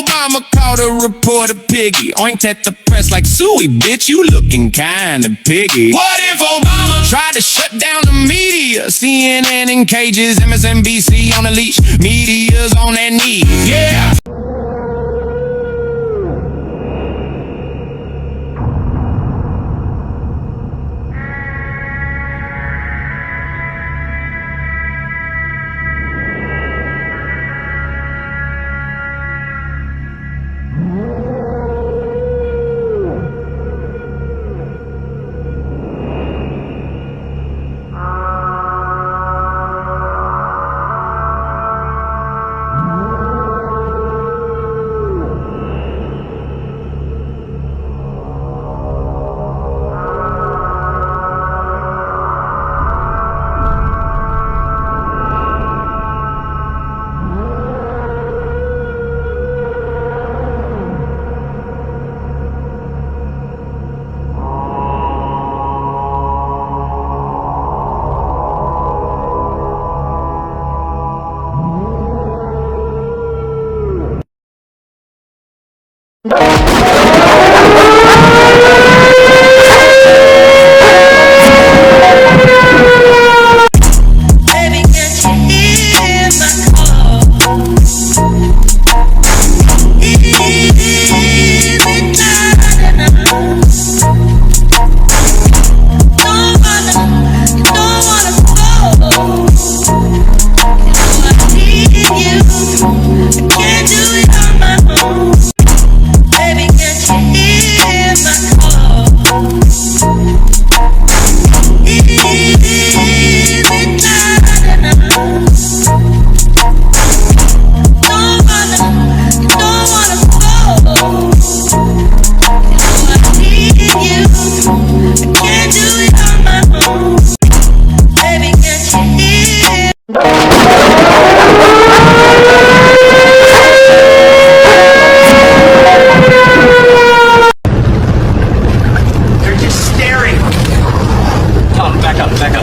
Obama called a reporter piggy? Oinked at the press like suey, bitch, you looking kinda piggy. What if Obama tried to shut down the media? CNN in cages, MSNBC on a leash, media's on their knees, yeah.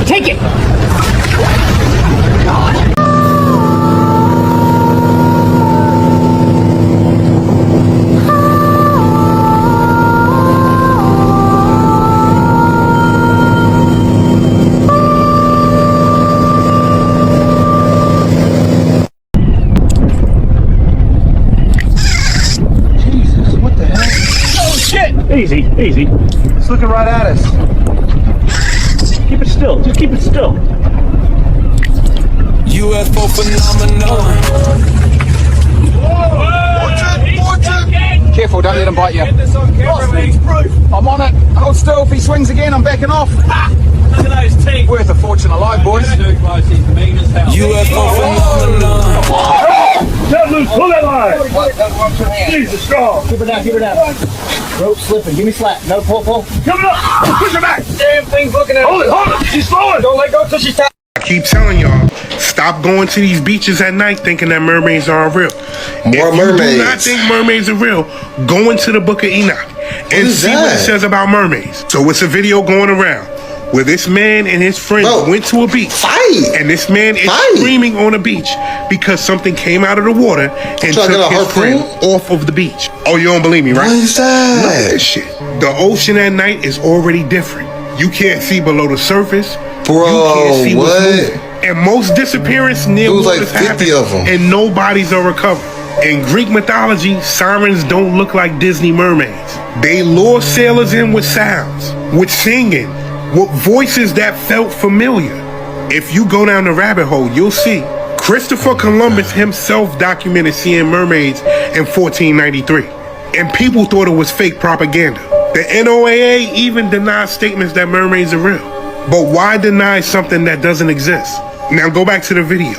Take it! Jesus, what the hell? Oh shit! Easy, easy. It's looking right at us. Keep it still. Just keep it still. UFO phenomenon. Careful, don't let him bite you. I'm on it. Hold still. If he swings again, I'm backing off. Look at those teeth. Worth a fortune alive, boys. UFO phenomenon. Let loose, pull that line. Jesus, strong. Keep her down, keep her down. Rope slipping. Give me slack. No pull. Coming up. Push her back. Damn thing's looking at Hold it. She's slowing. Don't let go till she's tired. I keep telling y'all, stop going to these beaches at night thinking that mermaids aren't real. More if mermaids. you do not think mermaids are real, go into the book of Enoch and see what it says about mermaids. So it's a video going around where this man and his friends went to a beach. And this man is screaming on a beach because something came out of the water and took his friend off of the beach. Oh, you don't believe me, right? What is that? Look at that shit. The ocean at night is already different. You can't see below the surface. Bro, you can't see what's what? moving. And most disappearance near It was waters like 50 happen, of them. and no bodies are recovered. In Greek mythology, sirens don't look like Disney mermaids. They lure sailors in with sounds, with singing, with voices that felt familiar. If you go down the rabbit hole, you'll see Christopher Columbus himself documented seeing mermaids in 1493. And people thought it was fake propaganda. The NOAA even denied statements that mermaids are real. But why deny something that doesn't exist? Now go back to the video.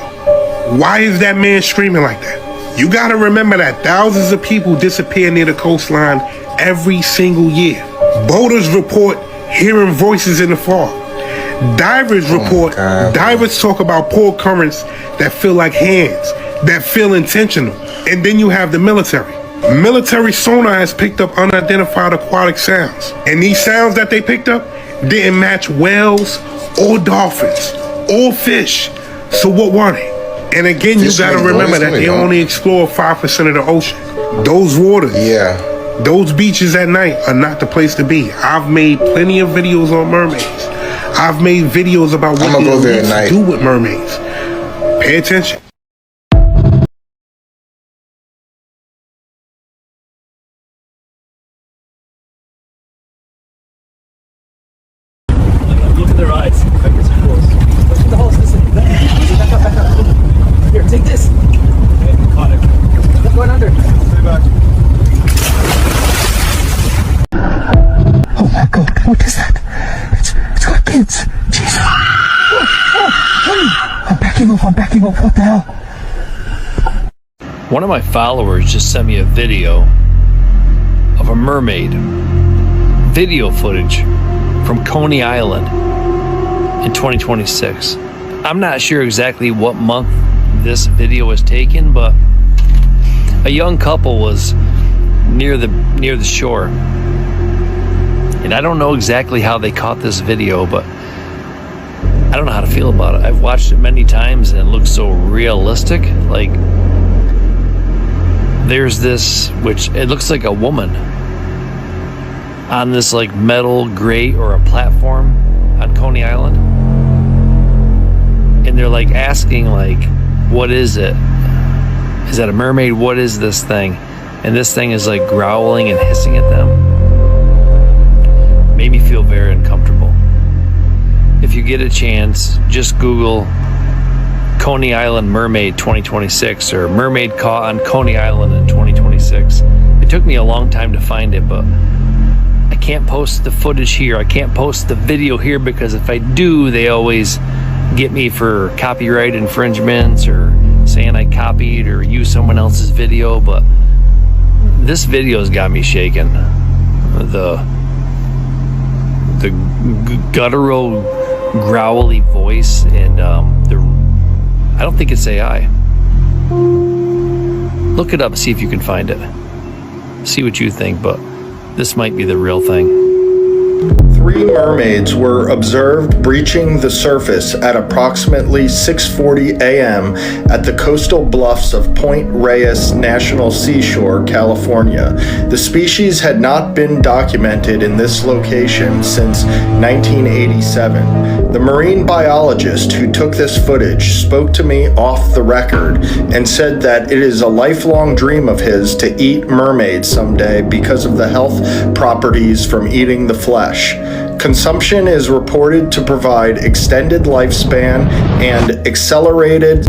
Why is that man screaming like that? You gotta remember that thousands of people disappear near the coastline every single year. Boaters report hearing voices in the fog. Divers report, divers talk about poor currents that feel like hands, that feel intentional. And then you have the military. Military sonar has picked up unidentified aquatic sounds. And these sounds that they picked up didn't match whales or dolphins or fish. So what were they? And again, you gotta remember that they only explore 5% of the ocean. Those waters, those beaches at night are not the place to be. I've made plenty of videos on mermaids. I've made videos about what the elites do with mermaids. Pay attention. Look at their eyes. Back here, so close. What the hell is this? Back up, back up. Here, take this. Okay, caught it. What's going under? Stay back. Oh my God, what is that? It's got kids. Jesus. I'm backing off, what the hell? One of my followers just sent me a video of a mermaid. Video footage from Coney Island in 2026. I'm not sure exactly what month this video was taken, but a young couple was near the shore. And I don't know exactly how they caught this video, but I don't know how to feel about it. I've watched it many times and it looks so realistic. Like, there's this, which it looks like a woman on this like metal grate or a platform on Coney Island. And they're like asking like, what is it? Is that a mermaid? What is this thing? And this thing is like growling and hissing at them. Made me feel very uncomfortable. If you get a chance, just Google Coney Island Mermaid 2026 or mermaid caught on Coney Island in 2026. It took me a long time to find it, but I can't post the footage here. I can't post the video here because if I do, they always get me for copyright infringements or saying I copied or used someone else's video. But this video's got me shaking. The guttural, growly voice, and I don't think it's AI. Look it up, see if you can find it. See what you think, but this might be the real thing. 3 mermaids were observed breaching the surface at approximately 6:40 a.m. at the coastal bluffs of Point Reyes National Seashore, California. The species had not been documented in this location since 1987. The marine biologist who took this footage spoke to me off the record and said that it is a lifelong dream of his to eat mermaids someday because of the health properties from eating the flesh. Consumption is reported to provide extended lifespan and accelerated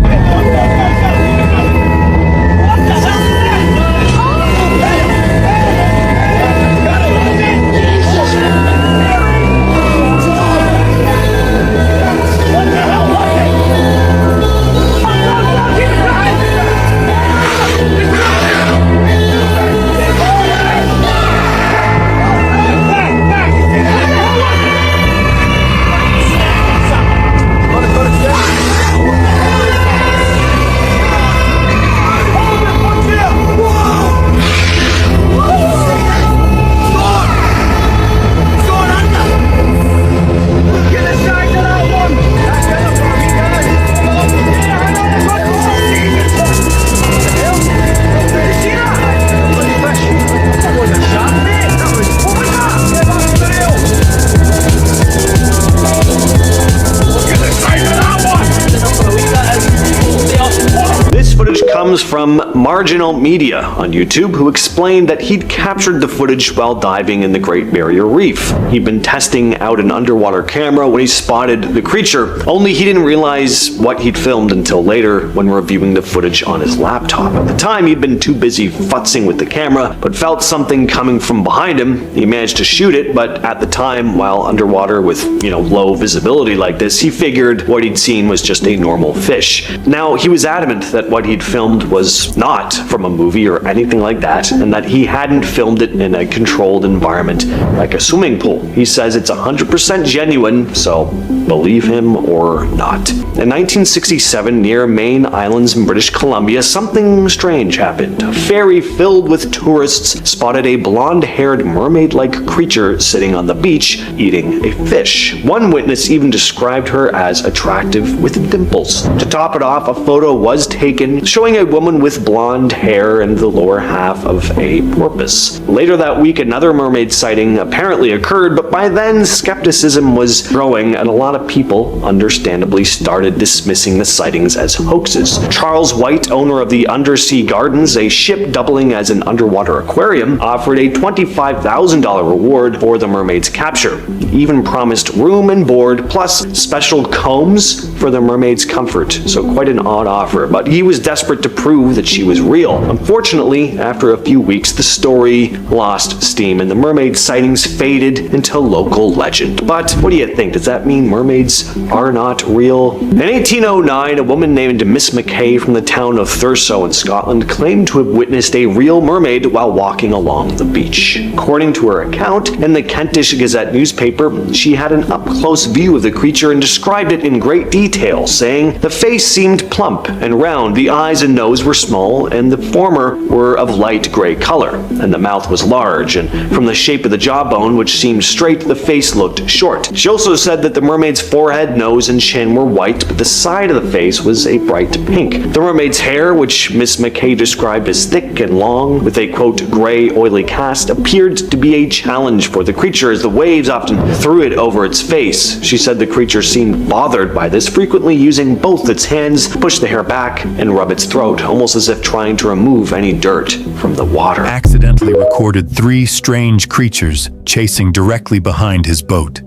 comes from Marginal Media on YouTube, who explained that he'd captured the footage while diving in the Great Barrier Reef. He'd been testing out an underwater camera when he spotted the creature, only he didn't realize what he'd filmed until later when reviewing the footage on his laptop. At the time, he'd been too busy futzing with the camera, but felt something coming from behind him. He managed to shoot it, but at the time, while underwater with, low visibility like this, he figured what he'd seen was just a normal fish. Now, he was adamant that what he'd filmed was not from a movie or anything like that, and that he hadn't filmed it in a controlled environment like a swimming pool. He says it's 100% genuine, so believe him or not. In 1967, near Main Islands in British Columbia, something strange happened. A ferry filled with tourists spotted a blonde-haired mermaid-like creature sitting on the beach eating a fish. One witness even described her as attractive with dimples. To top it off, a photo was taken showing a woman with blonde hair and the lower half of a porpoise. Later that week, another mermaid sighting apparently occurred, but by then skepticism was growing and a lot of people understandably started dismissing the sightings as hoaxes. Charles White, owner of the Undersea Gardens, a ship doubling as an underwater aquarium, offered a $25,000 reward for the mermaid's capture. He even promised room and board plus special combs for the mermaid's comfort. So quite an odd offer, but he was desperate to prove that she was real. Unfortunately, after a few weeks, the story lost steam and the mermaid sightings faded into local legend. But what do you think? Does that mean mermaids are not real? In 1809, a woman named Miss McKay from the town of Thurso in Scotland claimed to have witnessed a real mermaid while walking along the beach. According to her account, in the Kentish Gazette newspaper, she had an up-close view of the creature and described it in great detail, saying, "The face seemed plump and round, the eyes and nose were small, and the former were of light gray color, and the mouth was large, and from the shape of the jawbone, which seemed straight, the face looked short." She also said that the mermaid's forehead, nose, and chin were white, but the side of the face was a bright pink. The mermaid's hair, which Miss McKay described as thick and long, with a, quote, gray, oily cast, appeared to be a challenge for the creature as the waves often threw it over its face. She said the creature seemed bothered by this, frequently using both its hands to push the hair back and rub its throat, almost as if trying to remove any dirt from the water. Accidentally recorded 3 strange creatures chasing directly behind his boat.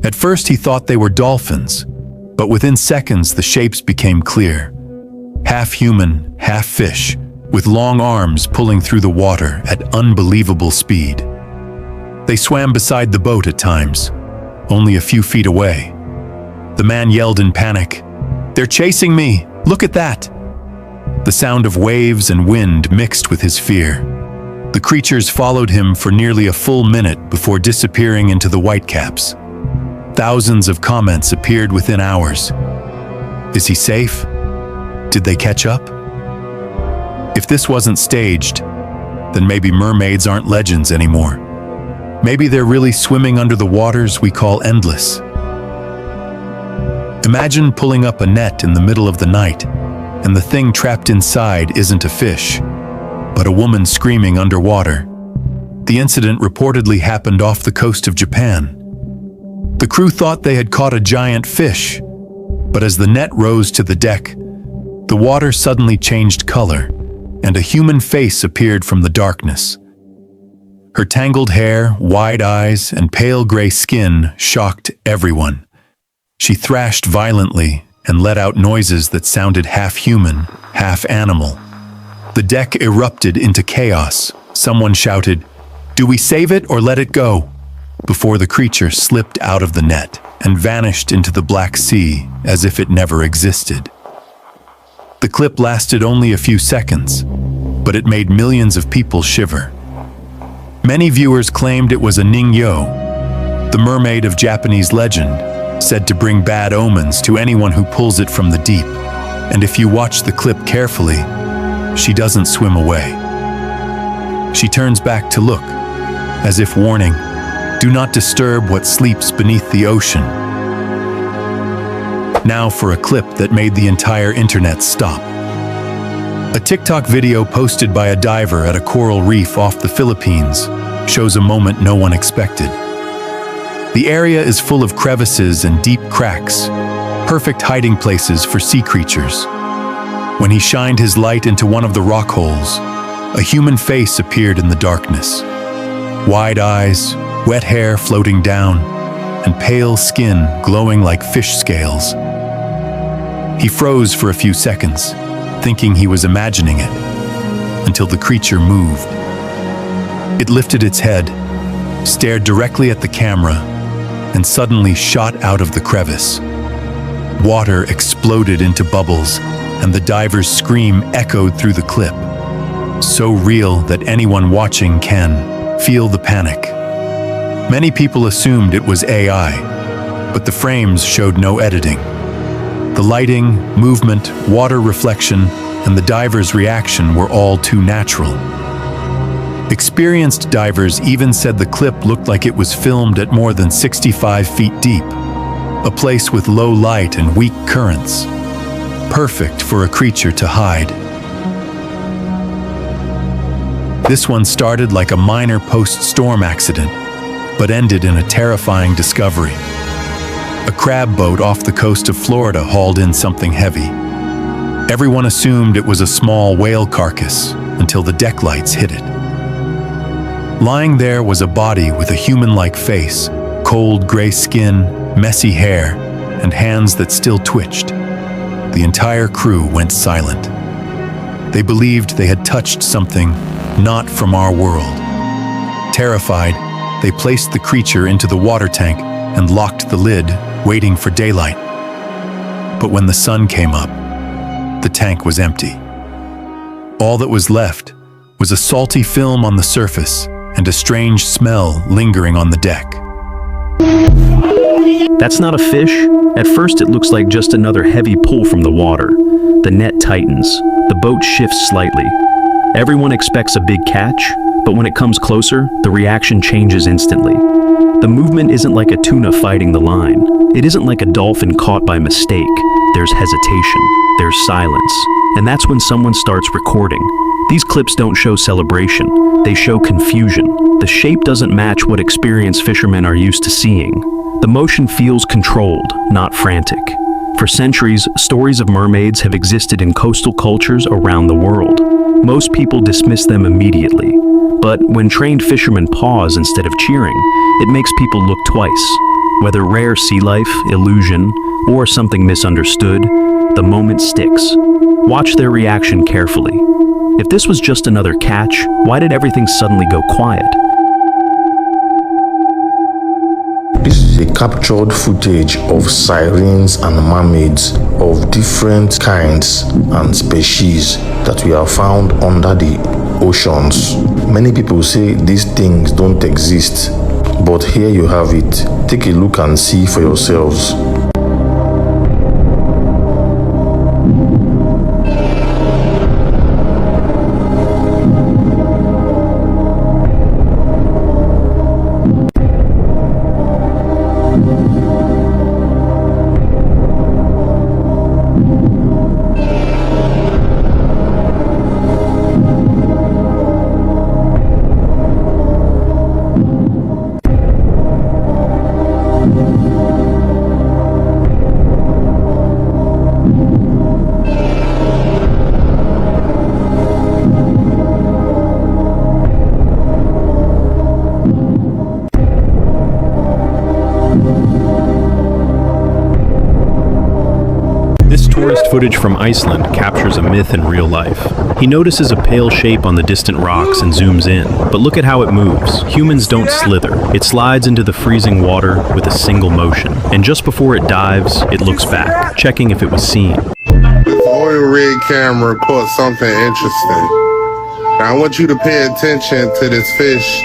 At first he thought they were dolphins, but within seconds the shapes became clear. Half human, half fish, with long arms pulling through the water at unbelievable speed. They swam beside the boat at times, only a few feet away. The man yelled in panic, "They're chasing me! Look at that!" The sound of waves and wind mixed with his fear. The creatures followed him for nearly a full minute before disappearing into the whitecaps. Thousands of comments appeared within hours. Is he safe? Did they catch up? If this wasn't staged, then maybe mermaids aren't legends anymore. Maybe they're really swimming under the waters we call endless. Imagine pulling up a net in the middle of the night, and the thing trapped inside isn't a fish, but a woman screaming underwater. The incident reportedly happened off the coast of Japan. The crew thought they had caught a giant fish, but as the net rose to the deck, the water suddenly changed color, and a human face appeared from the darkness. Her tangled hair, wide eyes, and pale gray skin shocked everyone. She thrashed violently and let out noises that sounded half human, half animal. The deck erupted into chaos. Someone shouted, "Do we save it or let it go?" before the creature slipped out of the net and vanished into the Black Sea as if it never existed. The clip lasted only a few seconds, but it made millions of people shiver. Many viewers claimed it was a Ningyo, the mermaid of Japanese legend, said to bring bad omens to anyone who pulls it from the deep. And if you watch the clip carefully, she doesn't swim away. She turns back to look, as if warning, "Do not disturb what sleeps beneath the ocean." Now for a clip that made the entire internet stop. A TikTok video posted by a diver at a coral reef off the Philippines shows a moment no one expected. The area is full of crevices and deep cracks, perfect hiding places for sea creatures. When he shined his light into one of the rock holes, a human face appeared in the darkness. Wide eyes, wet hair floating down, and pale skin glowing like fish scales. He froze for a few seconds, thinking he was imagining it, until the creature moved. It lifted its head, stared directly at the camera, and suddenly shot out of the crevice. Water exploded into bubbles, and the diver's scream echoed through the clip. So real that anyone watching can feel the panic. Many people assumed it was AI, but the frames showed no editing. The lighting, movement, water reflection, and the diver's reaction were all too natural. Experienced divers even said the clip looked like it was filmed at more than 65 feet deep, a place with low light and weak currents, perfect for a creature to hide. This one started like a minor post-storm accident, but ended in a terrifying discovery. A crab boat off the coast of Florida hauled in something heavy. Everyone assumed it was a small whale carcass until the deck lights hit it. Lying there was a body with a human-like face, cold gray skin, messy hair, and hands that still twitched. The entire crew went silent. They believed they had touched something not from our world. Terrified, they placed the creature into the water tank and locked the lid, waiting for daylight. But when the sun came up, the tank was empty. All that was left was a salty film on the surface and a strange smell lingering on the deck. That's not a fish. At first it looks like just another heavy pull from the water. The net tightens. The boat shifts slightly. Everyone expects a big catch, but when it comes closer, the reaction changes instantly. The movement isn't like a tuna fighting the line. It isn't like a dolphin caught by mistake. There's hesitation. There's silence. And that's when someone starts recording. These clips don't show celebration. They show confusion. The shape doesn't match what experienced fishermen are used to seeing. The motion feels controlled, not frantic. For centuries, stories of mermaids have existed in coastal cultures around the world. Most people dismiss them immediately. But when trained fishermen pause instead of cheering, it makes people look twice. Whether rare sea life, illusion, or something misunderstood, the moment sticks. Watch their reaction carefully. If this was just another catch, why did everything suddenly go quiet? This is a captured footage of sirens and mermaids of different kinds and species that we have found under the oceans. Many people say these things don't exist, but here you have it. Take a look and see for yourselves. Footage from Iceland captures a myth in real life. He notices a pale shape on the distant rocks and zooms in, but look at how it moves. Humans don't slither. It slides into the freezing water with a single motion, and just before it dives, it looks back, checking if it was seen. This oil rig camera caught something interesting. Now I want you to pay attention to this fish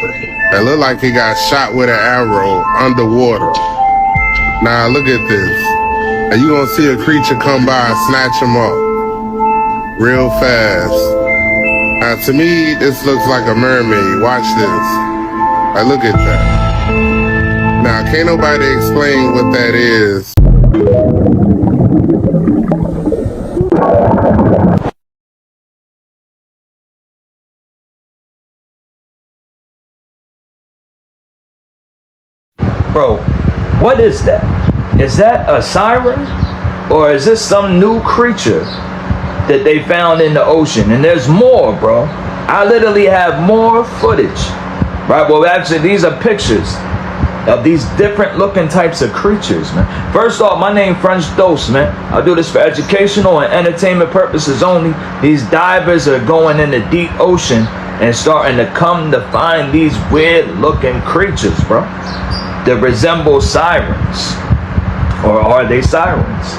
that looked like he got shot with an arrow underwater. Now look at this. And you gonna see a creature come by and snatch him up real fast. Now to me, this looks like a mermaid. Watch this. Like, look at that. Now can't nobody explain what that is. Bro, what is that? Is that a siren? Or is this some new creature that they found in the ocean? And there's more, bro. I literally have more footage. Right, well actually these are pictures of these different looking types of creatures, man. First off, my name French Dose, man. I do this for educational and entertainment purposes only. These divers are going in the deep ocean and starting to come to find these weird looking creatures, bro, that resemble sirens. Or are they sirens?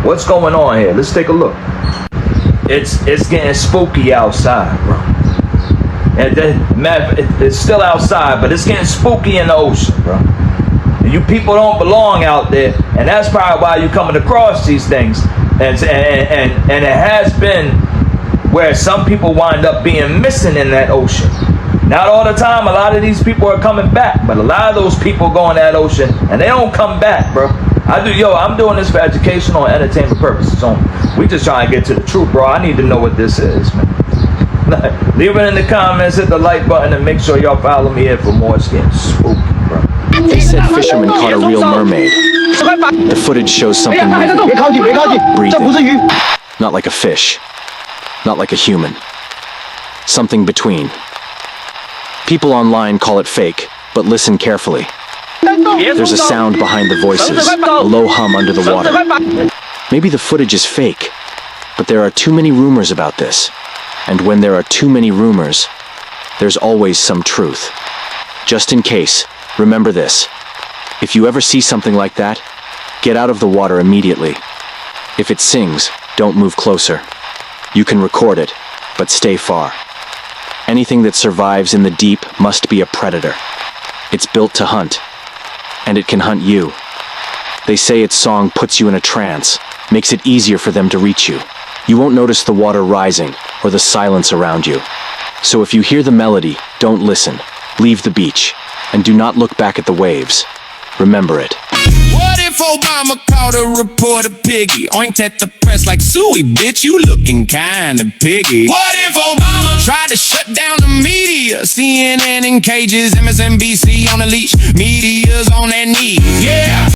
What's going on here? Let's take a look. it's getting spooky outside, bro. And it's still outside, but it's getting spooky in the ocean, bro. You people don't belong out there, and that's probably why you're coming across these things. And it has been where some people wind up being missing in that ocean. Not all the time. A lot of these people are coming back, but a lot of those people go in that ocean and they don't come back, bro. I'm doing this for educational and entertainment purposes only. We just trying to get to the truth, bro. I need to know what this is, man. Leave it in the comments, hit the like button, and make sure y'all follow me here for more. It's getting spooky, bro. They said fishermen caught a real mermaid. The footage shows something breathing. Not like a fish. Not like a human. Something between. People online call it fake, but listen carefully. There's a sound behind the voices, a low hum under the water. Maybe the footage is fake, but there are too many rumors about this. And when there are too many rumors, there's always some truth. Just in case, remember this. If you ever see something like that, get out of the water immediately. If it sings, don't move closer. You can record it, but stay far. Anything that survives in the deep must be a predator. It's built to hunt, and it can hunt you. They say its song puts you in a trance, makes it easier for them to reach you. You won't notice the water rising or the silence around you. So if you hear the melody, don't listen. Leave the beach, and do not look back at the waves. Remember it. What if Obama caught a reporter piggy? Oinked at the press like suey, bitch, you looking kinda piggy. What if Obama tried to shut down the media? CNN in cages, MSNBC on a leash, media's on their knees, yeah.